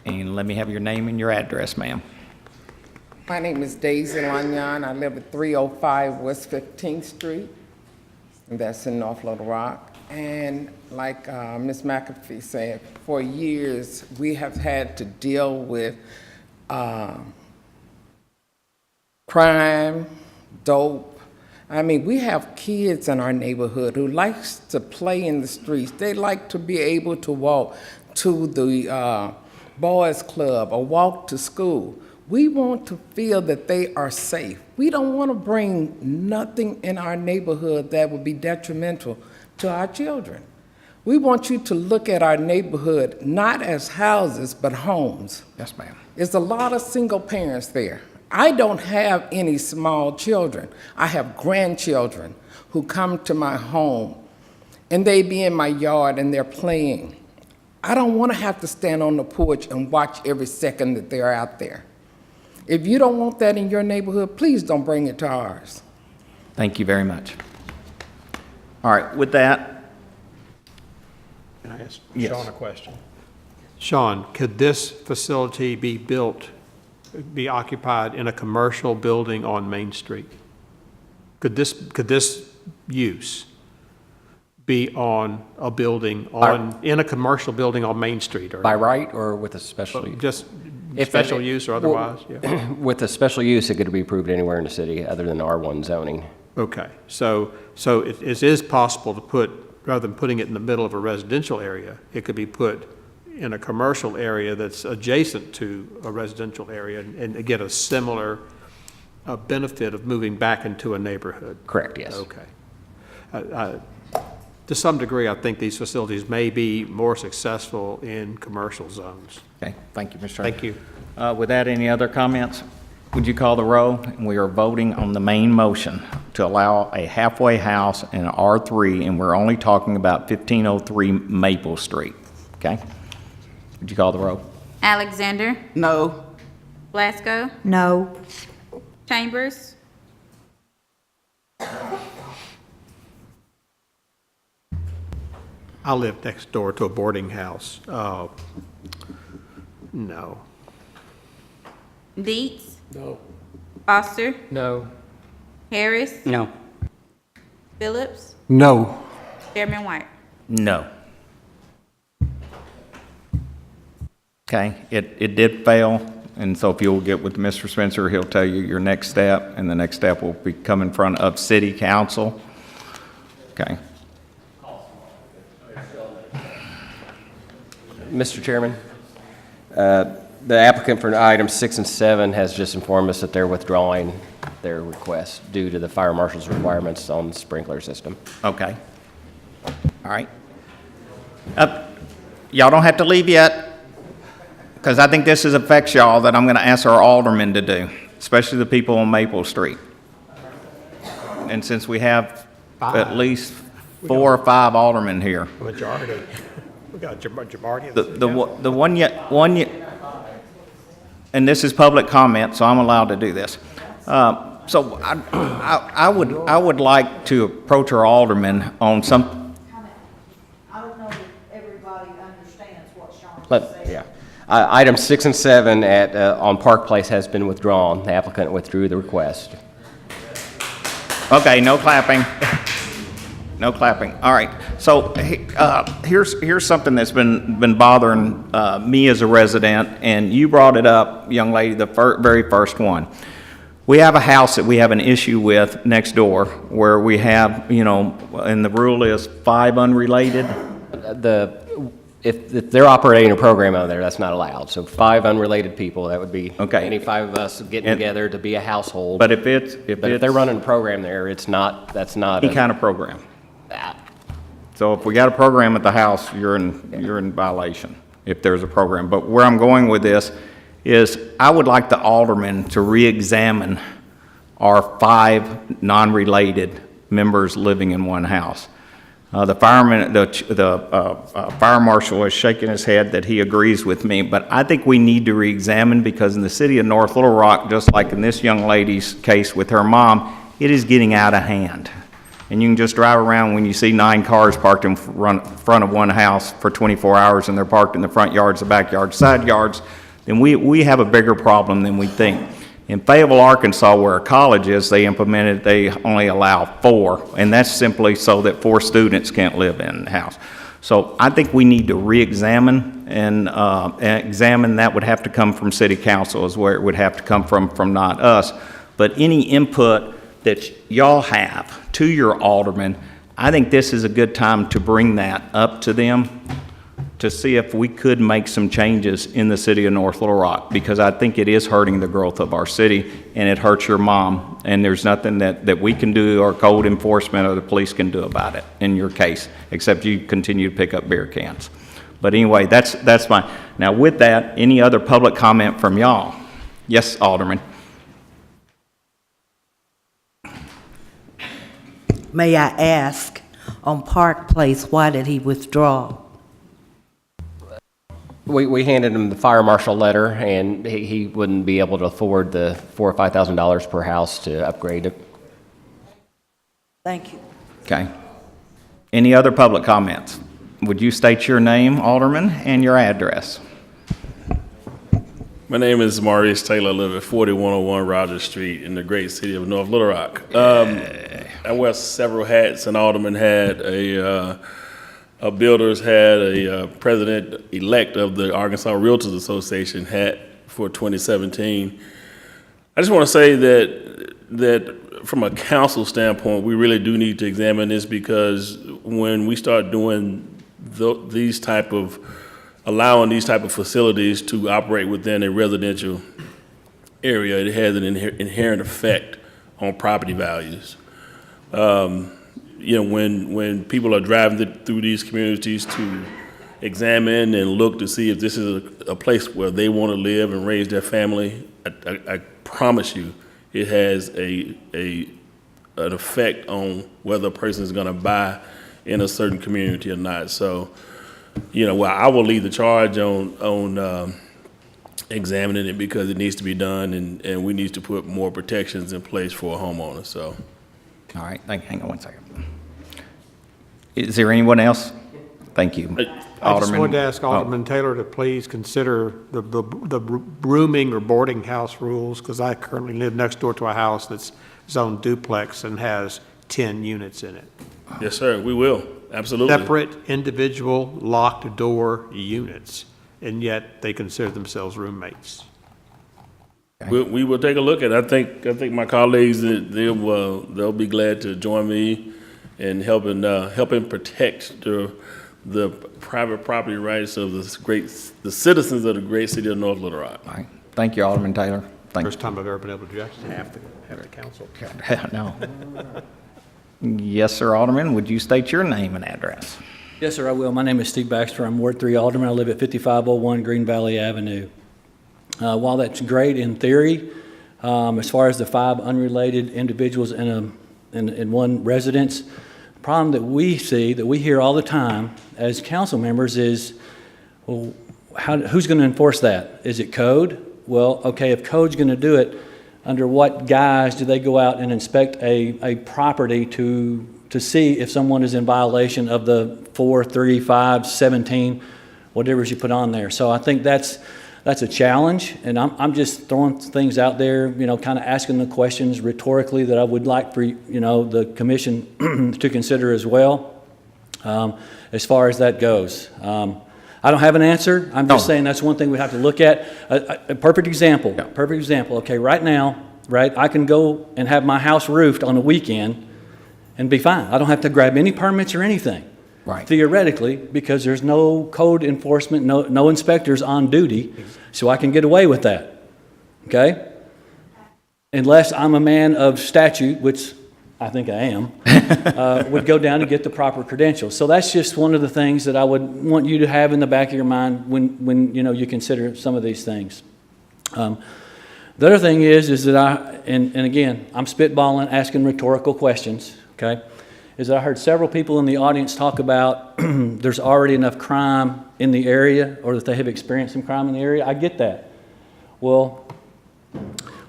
And let me have your name and your address, ma'am. My name is Daisy Lanyon. I live at 305 West 15th Street, and that's in North Little Rock. And like Ms. McAfee said, for years we have had to deal with crime, dope. I mean, we have kids in our neighborhood who likes to play in the streets. They like to be able to walk to the boys' club or walk to school. We want to feel that they are safe. We don't want to bring nothing in our neighborhood that would be detrimental to our children. We want you to look at our neighborhood not as houses, but homes. Yes, ma'am. There's a lot of single parents there. I don't have any small children. I have grandchildren who come to my home, and they be in my yard and they're playing. I don't want to have to stand on the porch and watch every second that they're out there. If you don't want that in your neighborhood, please don't bring it to ours. Thank you very much. All right, with that. Can I ask Yes. Sean a question? Sean, could this facility be occupied in a commercial building on Main Street? Could this use be on a building in a commercial building on Main Street? By right or with a special use? Just special use or otherwise? Yeah. With a special use, it could be approved anywhere in the city other than R1 zoning. Okay, so it is possible to put, rather than putting it in the middle of a residential area, it could be put in a commercial area that's adjacent to a residential area and get a similar benefit of moving back into a neighborhood? Correct, yes. Okay. To some degree, I think these facilities may be more successful in commercial zones. Okay, thank you, Mr. Chairman. Thank you. With that, any other comments? Would you call the roll? We are voting on the main motion to allow a halfway house in R3, and we're only talking about 1503 Maple Street, okay? Would you call the roll? Alexander, No. Glasgow, No. Chambers, I live next door to a boarding house. No. Deets, No. Foster, No. Harris, No. Phillips, No. Chairman White. No. Okay, it did fail, and so if you'll get with Mr. Spencer, he'll tell you your next step, and the next step will be come in front of City Council. Okay. Mr. Chairman, the applicant for items 6 and 7 has just informed us that they're withdrawing their request due to the fire marshal's requirements on the sprinkler system. Okay. All right. Y'all don't have to leave yet, because I think this affects y'all that I'm going to ask our aldermen to do, especially the people on Maple Street. And since we have at least 4 or 5 aldermen here. Majority. We got a majority. The one yet, and this is public comment, so I'm allowed to do this. So I would like to approach our aldermen on some. I don't know if everybody understands what Sean Yeah. Items 6 and 7 on Park Place has been withdrawn. The applicant withdrew the request. Okay, no clapping. No clapping. All right. So here's something that's been bothering me as a resident, and you brought it up, young lady, the very first one. We have a house that we have an issue with next door where we have, and the rule is 5 unrelated. If they're operating a program out there, that's not allowed. So 5 unrelated people, that would be any 5 of us getting together to be a household. But if they're running a program there, that's not any kind of program. So if we got a program at the house, you're in violation if there's a program. But where I'm going with this is I would like the aldermen to re-examine our 5 non-related members living in one house. The fire marshal is shaking his head that he agrees with me, but I think we need to re-examine because in the city of North Little Rock, just like in this young lady's case with her mom, it is getting out of hand. And you can just drive around when you see 9 cars parked in front of one house for 24 hours and they're parked in the front yards, the backyards, side yards, then we have a bigger problem than we think. In Fayetteville, Arkansas, where a college is, they only allow 4, and that's simply so that 4 students can't live in the house. So I think we need to re-examine and examine. That would have to come from City Council is where it would have to come from, not us. But any input that y'all have to your aldermen, I think this is a good time to bring that up to them to see if we could make some changes in the city of North Little Rock, because I think it is hurting the growth of our city and it hurts your mom, and there's nothing that we can do or code enforcement or the police can do about it in your case, except you continue to pick up beer cans. But anyway, that's fine. Now with that, any other public comment from y'all? Yes, Alderman. May I ask, on Park Place, why did he withdraw? We handed him the fire marshal letter, and he wouldn't be able to afford the $4,000 or $5,000 per house to upgrade it. Thank you. Okay. Any other public comments? Would you state your name, Alderman, and your address? My name is Maurice Taylor. I live at 4101 Rogers Street in the great city of North Little Rock. I wear several hats. An alderman had a builder's had a president-elect of the Arkansas Realtors Association hat for 2017. I just want to say that from a council standpoint, we really do need to examine this, because when we start doing allowing these type of facilities to operate within a residential area, it has an inherent effect on property values. When people are driving through these communities to examine and look to see if this is a place where they want to live and raise their family, I promise you it has an effect on whether a person is going to buy in a certain community or not. So, I will lead the charge on examining it, because it needs to be done, and we need to put more protections in place for a homeowner. So. All right, hang on one second. Is there anyone else? Thank you. I just wanted to ask Alderman Taylor to please consider the rooming or boarding house rules, because I currently live next door to a house that's zoned duplex and has 10 units in it. Yes, sir, we will, absolutely. Separate, individual, locked door units, and yet they consider themselves roommates. We will take a look at it. I think my colleagues, they'll be glad to join me in helping protect the private property rights of the citizens of the great city of North Little Rock. All right. Thank you, Alderman Taylor. First time I've ever been able to address half the council. No. Yes, sir, Alderman. Would you state your name and address? Yes, sir, I will. My name is Steve Baxter. I'm Ward 3 Alderman. I live at 5501 Green Valley Avenue. While that's great in theory, as far as the 5 unrelated individuals in one residence, the problem that we see, that we hear all the time as council members is, well, who's going to enforce that? Is it code? Well, okay, if code's going to do it, under what guise do they go out and inspect a property to see if someone is in violation of the 4, 3, 5, 17, whatever you put on there? So I think that's a challenge, and I'm just throwing things out there, kind of asking the questions rhetorically that I would like for, the commission to consider as well, as far as that goes. I don't have an answer. I'm just saying that's one thing we have to look at. A perfect example, okay, right now, I can go and have my house roofed on a weekend and be fine. I don't have to grab any permits or anything. Right. Theoretically, because there's no code enforcement, no inspectors on duty, so I can get away with that, okay? Unless I'm a man of statute, which I think I am, would go down and get the proper credentials. So that's just one of the things that I would want you to have in the back of your mind when you consider some of these things. The other thing is that and again, I'm spitballing, asking rhetorical questions, okay? Is that I heard several people in the audience talk about there's already enough crime in the area, or that they have experienced some crime in the area. I get that. Well,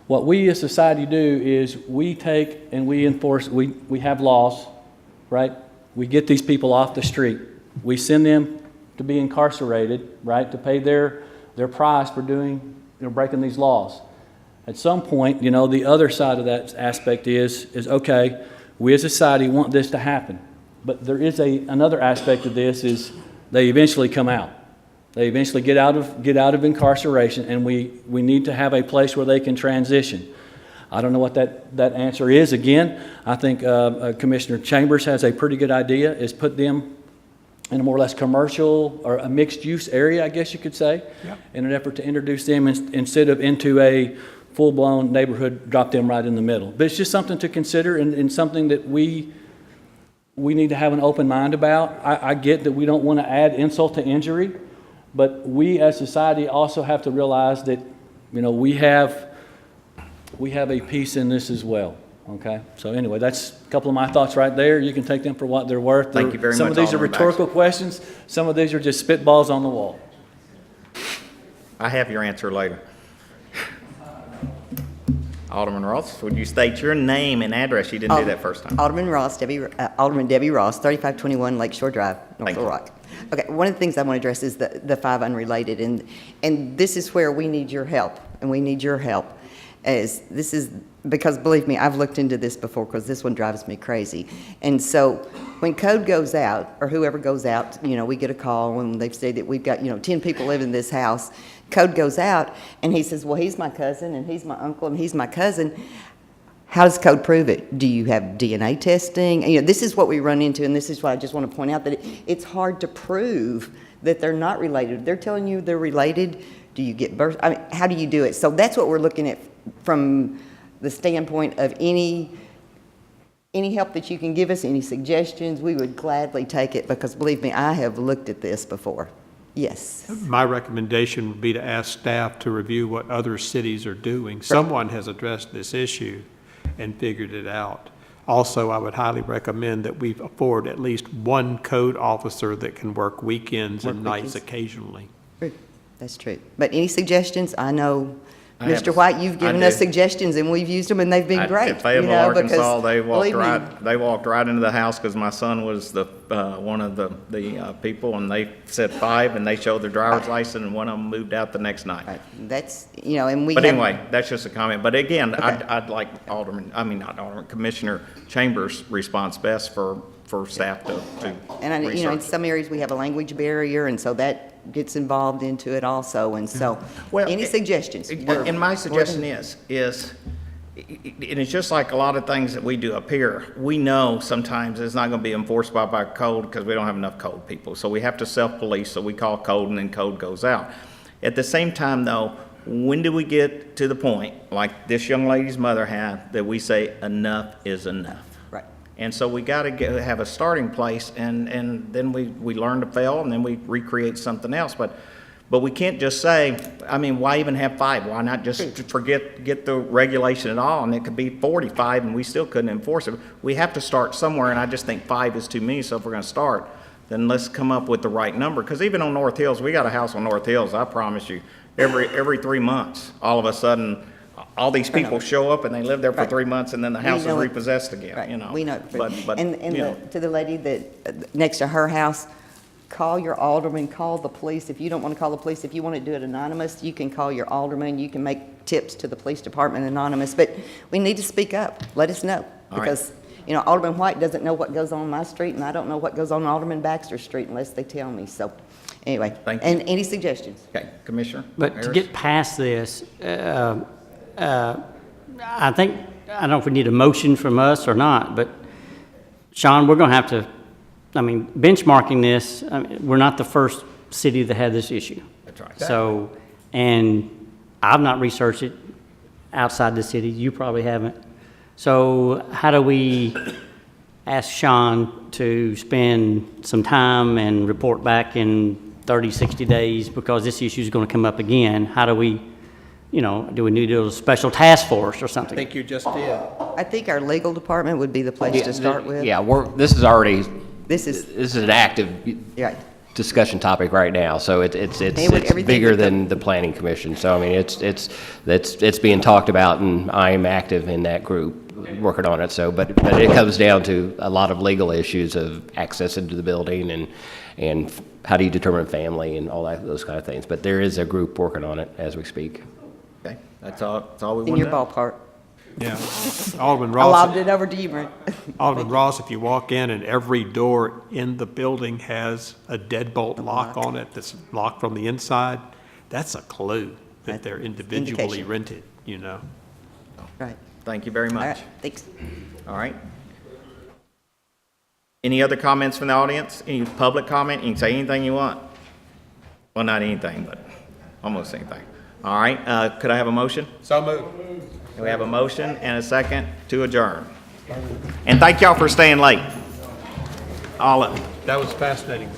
what we as society do is we take and we enforce, we have laws, right? We get these people off the street. We send them to be incarcerated, right, to pay their price for breaking these laws. At some point, the other side of that aspect is okay, we as a society want this to happen. But there is another aspect of this is they eventually come out. They eventually get out of incarceration, and we need to have a place where they can transition. I don't know what that answer is. Again, I think Commissioner Chambers has a pretty good idea, is put them in a more or less commercial or a mixed-use area, I guess you could say, in an effort to introduce them instead of into a full-blown neighborhood, drop them right in the middle. But it's just something to consider and something that we need to have an open mind about. I get that we don't want to add insult to injury, but we as society also have to realize that, we have a piece in this as well, okay? So anyway, that's a couple of my thoughts right there. You can take them for what they're worth. Thank you very much, Some of these are Alderman rhetorical questions. Some of these are just spitballs on the wall. I have your answer later. Alderman Ross, would you state your name and address? You didn't do that first time. Alderman Debbie Ross, 3521 Lakeshore Drive, North Little Rock. Okay, one of the things I want to address is the 5 unrelated, and this is where we need your help, and we need your help. Because believe me, I've looked into this before, because this one drives me crazy. And so when code goes out, or whoever goes out, we get a call when they say that we've got, 10 people live in this house. Code goes out, and he says, well, he's my cousin, and he's my uncle, and he's my cousin. How does code prove it? Do you have DNA testing? This is what we run into, and this is what I just want to point out, that it's hard to prove that they're not related. They're telling you they're related. Do you get birth? How do you do it? So that's what we're looking at from the standpoint of any help that you can give us, any suggestions. We would gladly take it, because believe me, I have looked at this before. Yes. My recommendation would be to ask staff to review what other cities are doing. Someone has addressed this issue and figured it out. Also, I would highly recommend that we afford at least one code officer that can work weekends and nights occasionally. That's true. But any suggestions? I know, Mr. White, you've given us suggestions, and we've used them, and they've been great. In Fayetteville, Arkansas, they walked right into the house, because my son was the one of the people, and they said 5, and they showed their driver's license, and one of them moved out the next night. That's, you know, and we But have- anyway, that's just a comment. But again, I'd like Commissioner Chambers' response best for staff to And, you know, in research. some areas, we have a language barrier, and so that gets involved into it also, and so, Well, any suggestions? And my suggestion is, and it's just like a lot of things that we do up here. We know sometimes it's not gonna be enforced by code because we don't have enough code people. So we have to self-police, so we call code and then code goes out. At the same time though, when do we get to the point, like this young lady's mother had, that we say enough is enough? Right. And so we gotta have a starting place, and then we learn to fail, and then we recreate something else. But we can't just say, I mean, why even have 5? Why not just get the regulation at all? And it could be 45 and we still couldn't enforce it. We have to start somewhere, and I just think 5 is too many. So if we're gonna start, then let's come up with the right number. Because even on North Hills, we got a house on North Hills, I promise you, every 3 months, all of a sudden, all these people show up and they live there for 3 months, and then the house is know it. repossessed again, you know? We know. But, And you know. to the lady that, next to her house, call your alderman, call the police. If you don't want to call the police, if you want to do it anonymous, you can call your alderman. You can make tips to the police department anonymous. But we need to speak up. Let us know. All right. Because, you know, Alderman White doesn't know what goes on my street, and I don't know what goes on Alderman Baxter's street unless they tell me. So, anyway. Thank you. And any suggestions? Okay, Commissioner? But to Harris? get past this, I think, I don't know if we need a motion from us or not, but Sean, we're going to have to, I mean, benchmarking this, I mean, we're not the first city that had this issue. That's right. So, and I've not researched it outside the city, you probably haven't. So how do we ask Sean to spend some time and report back in 30, 60 days because this issue is going to come up again? How do we, you know, do we need to do a special task force or I something? think you just did. I think our legal department would be the place to start with. Yeah, this is already, This is, this is an active right. discussion topic right now, so it's everything bigger that the- than the planning commission. So I mean, it's being talked about, and I am active in that group, working on it. So, but it comes down to a lot of legal issues of access into the building and how do you determine family and all that, those kind of things. But there is a group working on it as we speak. Okay, that's all we want to In your know. ballpark. Yeah. Alderman I Ross. lobbed it over to you, Brent. Alderman Ross, if you walk in and every door in the building has a deadbolt lock on it that's locked from the inside, that's a clue that they're individually indication. rented, you know? Right. Thank you very All much. right, thanks. All right. Any other comments from the audience? Any public comment? You can say anything you want. Well, not anything, but almost anything. All right, could I have a motion? So moved. We have a motion and a second to adjourn. And thank y'all for staying late. All of you. That was fascinating.